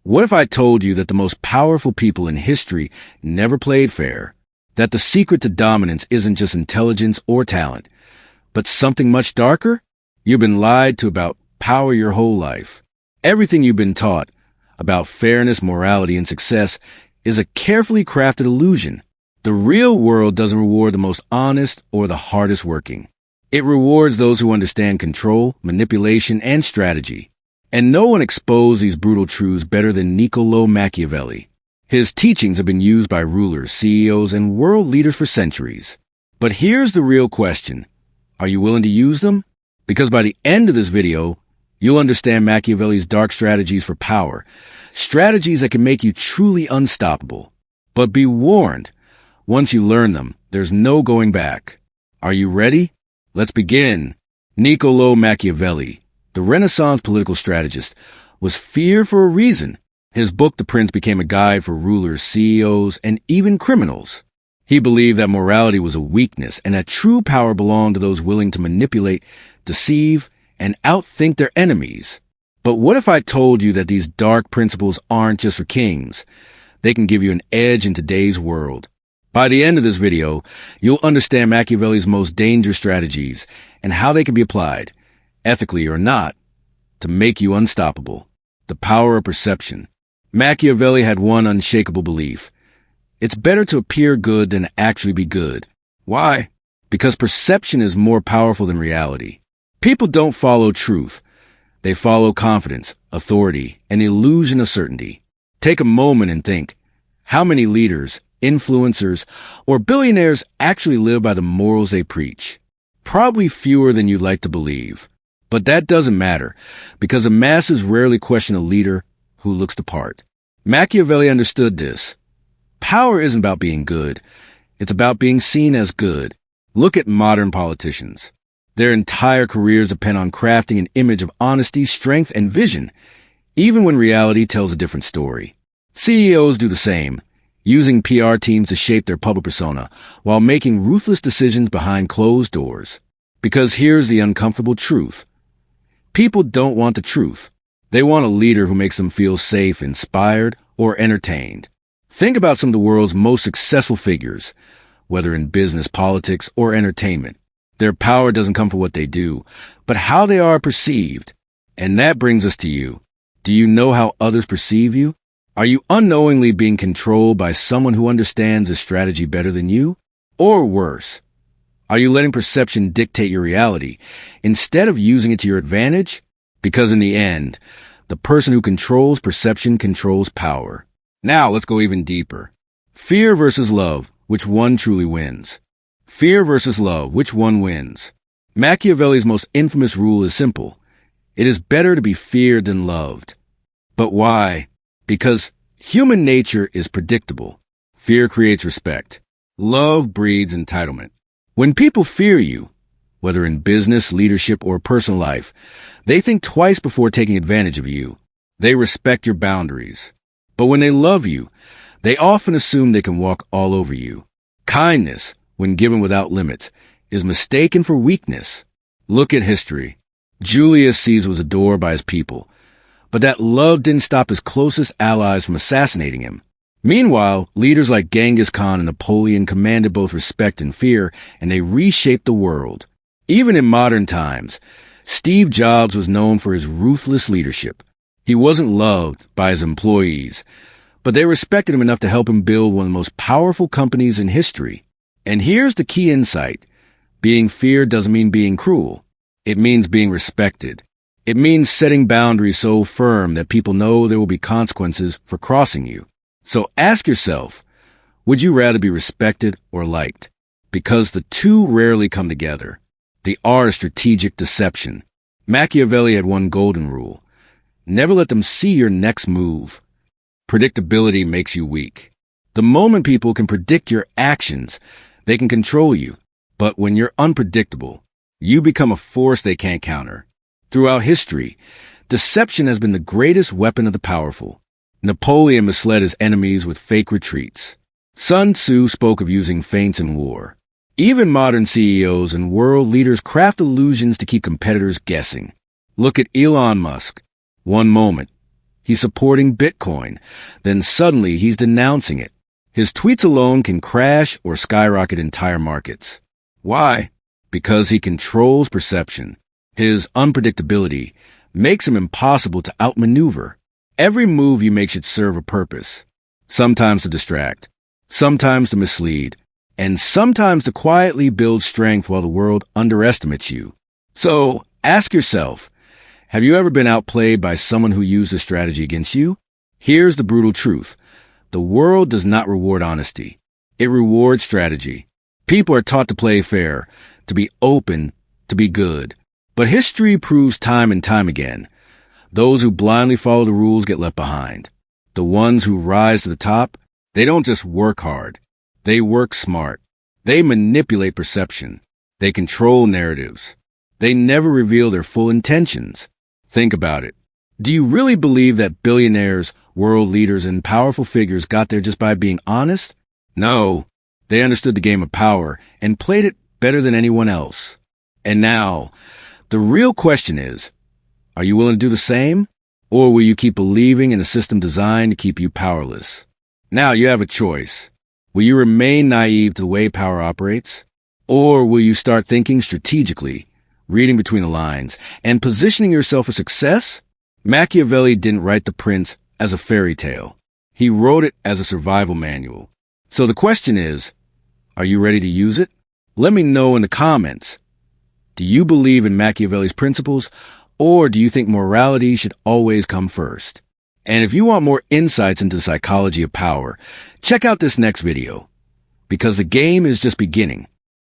What if I told you that the most powerful people in history never played fair? That the secret to dominance isn't just intelligence or talent, but something much darker? You've been lied to about power your whole life. Everything you've been taught about fairness, morality, and success is a carefully crafted illusion. The real world doesn't reward the most honest or the hardest working. It rewards those who understand control, manipulation, and strategy. And no one exposed these brutal truths better than Niccolò Machiavelli. His teachings have been used by rulers, CEOs, and world leaders for centuries. But here's the real question. Are you willing to use them? Because by the end of this video, you'll understand Machiavelli's dark strategies for power, strategies that can make you truly unstoppable. But be warned, once you learn them, there's no going back. Are you ready? Let's begin. Niccolò Machiavelli, the Renaissance political strategist, was feared for a reason. His book, The Prince, became a guide for rulers, CEOs, and even criminals. He believed that morality was a weakness and that true power belonged to those willing to manipulate, deceive, and outthink their enemies. But what if I told you that these dark principles aren't just for kings? They can give you an edge in today's world. By the end of this video, you'll understand Machiavelli's most dangerous strategies and how they can be applied, ethically or not, to make you unstoppable. The power of perception. Machiavelli had one unshakable belief. It's better to appear good than to actually be good. Why? Because perception is more powerful than reality. People don't follow truth. They follow confidence, authority, and the illusion of certainty. Take a moment and think, how many leaders, influencers, or billionaires actually live by the morals they preach? Probably fewer than you'd like to believe. But that doesn't matter, because the masses rarely question a leader who looks the part. Machiavelli understood this. Power isn't about being good. It's about being seen as good. Look at modern politicians. Their entire careers depend on crafting an image of honesty, strength, and vision, even when reality tells a different story. CEOs do the same, using PR teams to shape their public persona while making ruthless decisions behind closed doors. Because here's the uncomfortable truth. People don't want the truth. They want a leader who makes them feel safe, inspired, or entertained. Think about some of the world's most successful figures, whether in business, politics, or entertainment. Their power doesn't come from what they do, but how they are perceived. And that brings us to you. Do you know how others perceive you? Are you unknowingly being controlled by someone who understands a strategy better than you? Or worse, are you letting perception dictate your reality instead of using it to your advantage? Because in the end, the person who controls perception controls power. Now let's go even deeper. Fear versus love, which one truly wins? Fear versus love, which one wins? Machiavelli's most infamous rule is simple. It is better to be feared than loved. But why? Because human nature is predictable. Fear creates respect. Love breeds entitlement. When people fear you, whether in business, leadership, or personal life, they think twice before taking advantage of you. They respect your boundaries. But when they love you, they often assume they can walk all over you. Kindness, when given without limits, is mistaken for weakness. Look at history. Julius Caesar was adored by his people, but that love didn't stop his closest allies from assassinating him. Meanwhile, leaders like Genghis Khan and Napoleon commanded both respect and fear, and they reshaped the world. Even in modern times, Steve Jobs was known for his ruthless leadership. He wasn't loved by his employees, but they respected him enough to help him build one of the most powerful companies in history. And here's the key insight. Being feared doesn't mean being cruel. It means being respected. It means setting boundaries so firm that people know there will be consequences for crossing you. So ask yourself, would you rather be respected or liked? Because the two rarely come together. The art of strategic deception. Machiavelli had one golden rule. Never let them see your next move. Predictability makes you weak. The moment people can predict your actions, they can control you. But when you're unpredictable, you become a force they can't counter. Throughout history, deception has been the greatest weapon of the powerful. Napoleon misled his enemies with fake retreats. Sun Tzu spoke of using feints in war. Even modern CEOs and world leaders craft illusions to keep competitors guessing. Look at Elon Musk. One moment, He's supporting Bitcoin. Then suddenly he's denouncing it. His tweets alone can crash or skyrocket entire markets. Why? Because he controls perception. His unpredictability makes him impossible to outmaneuver. Every move you make should serve a purpose. Sometimes to distract, sometimes to mislead, and sometimes to quietly build strength while the world underestimates you. So, ask yourself, have you ever been outplayed by someone who used a strategy against you? Here's the brutal truth. The world does not reward honesty. It rewards strategy. People are taught to play fair, to be open, to be good. But history proves time and time again, those who blindly follow the rules get left behind. The ones who rise to the top, they don't just work hard. They work smart. They manipulate perception. They control narratives. They never reveal their full intentions. Think about it. Do you really believe that billionaires, world leaders, and powerful figures got there just by being honest? No. They understood the game of power and played it better than anyone else. And now, the real question is, are you willing to do the same? Or will you keep believing in a system designed to keep you powerless? Now you have a choice. Will you remain naive to the way power operates? Or will you start thinking strategically, reading between the lines, and positioning yourself for success? Machiavelli didn't write The Prince as a fairy tale. He wrote it as a survival manual. So the question is, are you ready to use it? Let me know in the comments. Do you believe in Machiavelli's principles, or do you think morality should always come first? And if you want more insights into the psychology of power, check out this next video, because the game is just beginning.